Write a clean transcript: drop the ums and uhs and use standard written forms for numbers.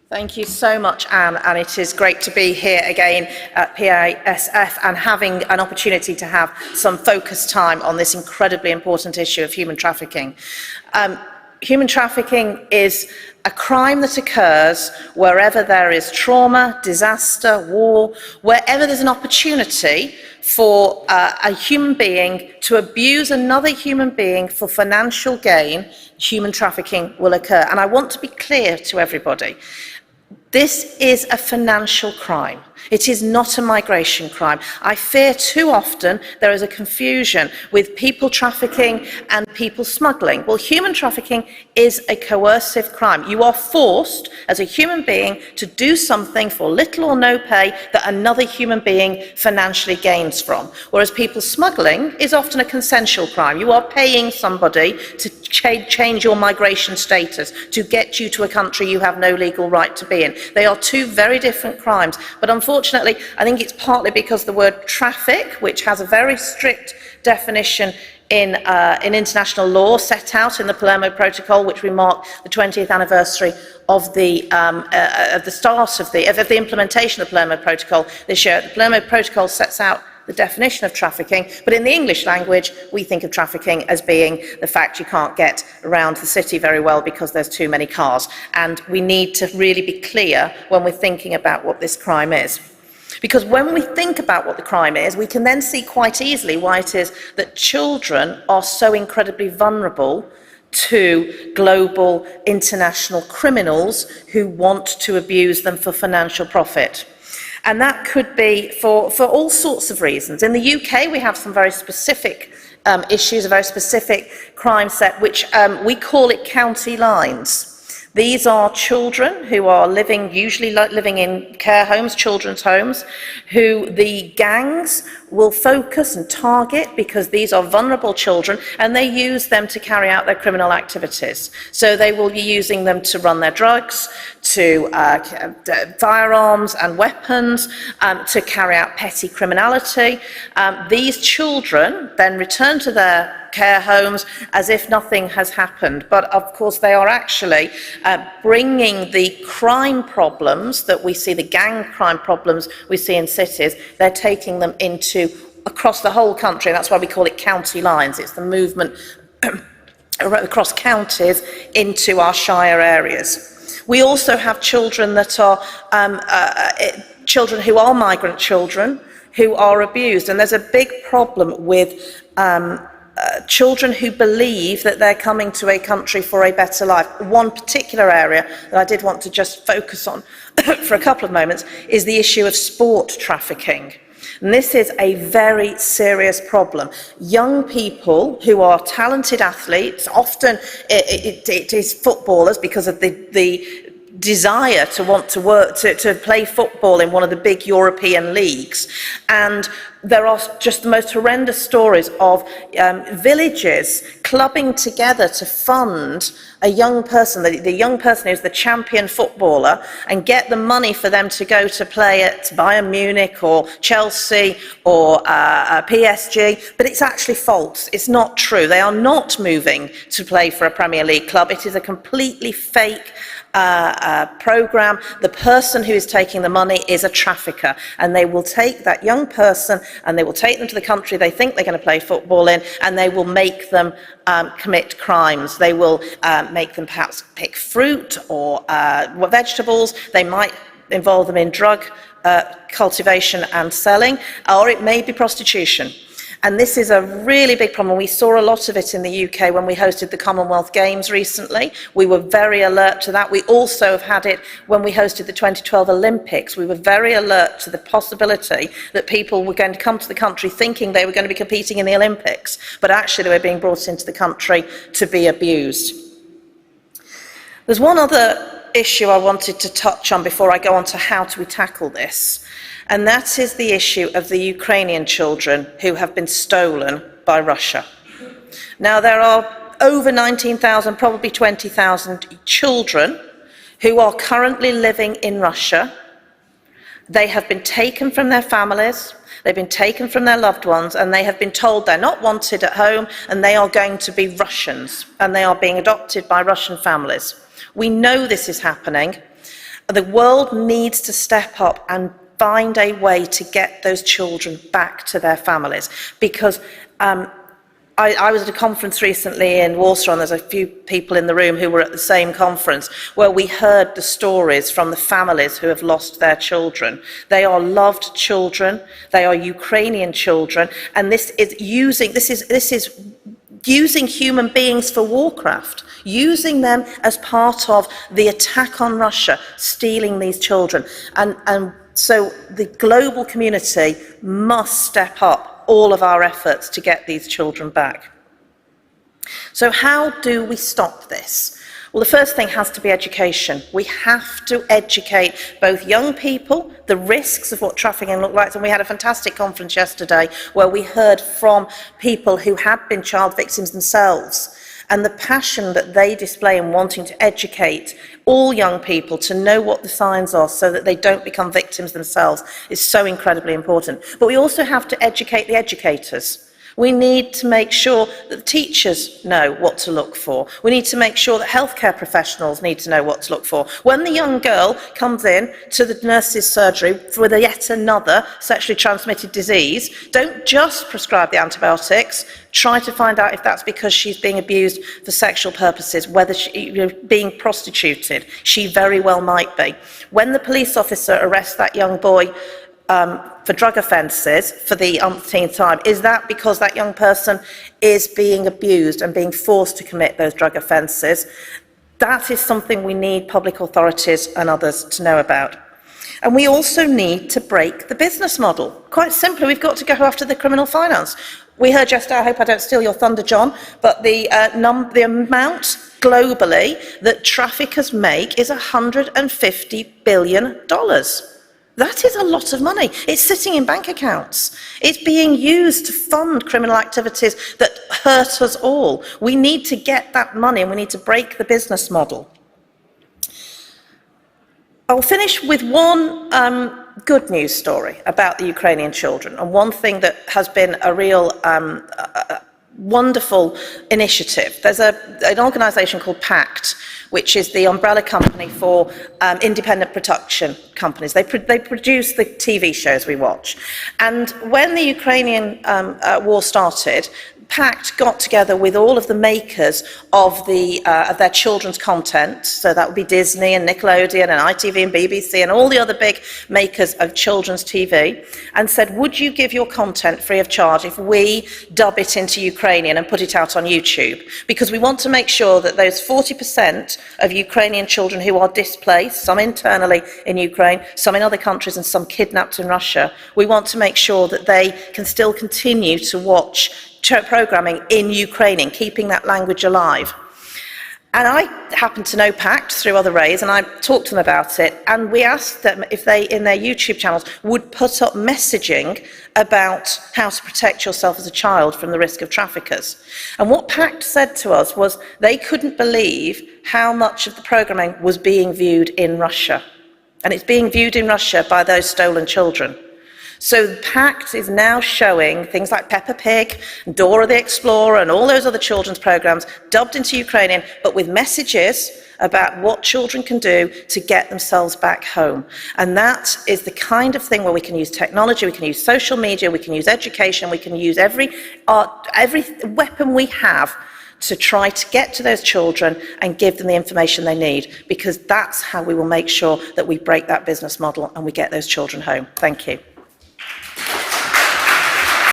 Thank you so much, Anne, and it is great to be here again at PASF and having an opportunity to have some focused time on this incredibly important issue of human trafficking. Human trafficking is a crime that occurs wherever there is trauma, disaster, war, wherever there's an opportunity for a human being to abuse another human being for financial gain. Human trafficking will occur. And I want to be clear to everybody. This is a financial crime. It is not a migration crime. I fear too often there is a confusion with people trafficking and people smuggling. Well, human trafficking is a coercive crime. You are forced as a human being to do something for little or no pay that another human being financially gains from. Whereas people smuggling is often a consensual crime. You are paying somebody to change your migration status, to get you to a country you have no legal right to be in. They are two very different crimes, but unfortunately, I think it's partly because the word traffic, which has a very strict definition in international law set out in the Palermo Protocol, which we mark the 20th anniversary of the start of the implementation of the Palermo Protocol this year. The Palermo Protocol sets out the definition of trafficking, but in the English language, we think of trafficking as being the fact you can't get around the city very well because there's too many cars. And we need to really be clear when we're thinking about what this crime is. Because when we think about what the crime is, we can then see quite easily why it is that children are so incredibly vulnerable to global international criminals who want to abuse them for financial profit. And that could be for all sorts of reasons. In the UK, we have some very specific issues, a very specific crime set, which we call it county lines. These are children who are usually living in care homes, children's homes, who the gangs will focus and target because these are vulnerable children, and they use them to carry out their criminal activities. So they will be using them to run their drugs, to firearms and weapons, to carry out petty criminality. These children then return to their care homes as if nothing has happened, but of course they are actually bringing the crime problems that we see, the gang crime problems we see in cities, they're taking them across the whole country. That's why we call it county lines. It's the movement across counties into our shire areas. We also have children that are children who are migrant children who are abused, and there's a big problem with children who believe that they're coming to a country for a better life. One particular area that I did want to just focus on for a couple of moments is the issue of sport trafficking. And this is a very serious problem. Young people who are talented athletes, often it is footballers because of the desire to want to work, to play football in one of the big European leagues. And there are just the most horrendous stories of villages clubbing together to fund a young person, the young person who's the champion footballer, and get the money for them to go to play at Bayern Munich or Chelsea or PSG. But it's actually false. It's not true. They are not moving to play for a Premier League club. It is a completely fake program. The person who is taking the money is a trafficker, and they will take that young person and they will take them to the country they think they're going to play football in, and they will make them commit crimes. They will make them perhaps pick fruit or vegetables. They might involve them in drug cultivation and selling, or it may be prostitution. And this is a really big problem. We saw a lot of it in the UK when we hosted the Commonwealth Games recently. We were very alert to that. We also have had it when we hosted the 2012 Olympics. We were very alert to the possibility that people were going to come to the country thinking they were going to be competing in the Olympics, but actually they were being brought into the country to be abused. There's one other issue I wanted to touch on before I go on to how do we tackle this. And that is the issue of the Ukrainian children who have been stolen by Russia. Now, there are over 19,000, probably 20,000 children who are currently living in Russia. They have been taken from their families, they've been taken from their loved ones, and they have been told they're not wanted at home and they are going to be Russians, and they are being adopted by Russian families. We know this is happening. The world needs to step up and find a way to get those children back to their families, because I was at a conference recently in Warsaw, and there's a few people in the room who were at the same conference, where we heard the stories from the families who have lost their children. They are loved children, they are Ukrainian children, and this is using human beings for warcraft, using them as part of the attack on Russia, stealing these children. And so the global community must step up all of our efforts to get these children back. So how do we stop this? Well, the first thing has to be education. We have to educate both young people, the risks of what trafficking looks like, and we had a fantastic conference yesterday where we heard from people who had been child victims themselves, and the passion that they display in wanting to educate all young people to know what the signs are so that they don't become victims themselves is so incredibly important. But we also have to educate the educators. We need to make sure that the teachers know what to look for. We need to make sure that healthcare professionals need to know what to look for. When the young girl comes in to the nurse's surgery with yet another sexually transmitted disease, don't just prescribe the antibiotics. Try to find out if that's because she's being abused for sexual purposes, whether she's being prostituted. She very well might be. When the police officer arrests that young boy for drug offences for the umpteenth time, is that because that young person is being abused and being forced to commit those drug offences? That is something we need public authorities and others to know about. And we also need to break the business model. Quite simply, we've got to go after the criminal finance. We heard yesterday, I hope I don't steal your thunder, John, but the amount globally that traffickers make is $150 billion. That is a lot of money. It's sitting in bank accounts. It's being used to fund criminal activities that hurt us all. We need to get that money, and we need to break the business model. I'll finish with one good news story about the Ukrainian children, and one thing that has been a real wonderful initiative. There's an organisation called PACT, which is the umbrella company for independent production companies. They produce the TV shows we watch. And when the Ukrainian war started, PACT got together with all of the makers of their children's content, so that would be Disney and Nickelodeon and ITV and BBC and all the other big makers of children's TV, and said, would you give your content free of charge if we dub it into Ukrainian and put it out on YouTube? Because we want to make sure that those 40% of Ukrainian children who are displaced, some internally in Ukraine, some in other countries and some kidnapped in Russia, we want to make sure that they can still continue to watch programming in Ukrainian, keeping that language alive. And I happen to know PACT through other ways, and I talked to them about it, and we asked them if they, in their YouTube channels, would put up messaging about how to protect yourself as a child from the risk of traffickers. And what PACT said to us was they couldn't believe how much of the programming was being viewed in Russia. And it's being viewed in Russia by those stolen children. So PACT is now showing things like Peppa Pig, Dora the Explorer, and all those other children's programs dubbed into Ukrainian, but with messages about what children can do to get themselves back home. And that is the kind of thing where we can use technology, we can use social media, we can use education, we can use every weapon we have to try to get to those children and give them the information they need, because that's how we will make sure that we break that business model and we get those children home. Thank you.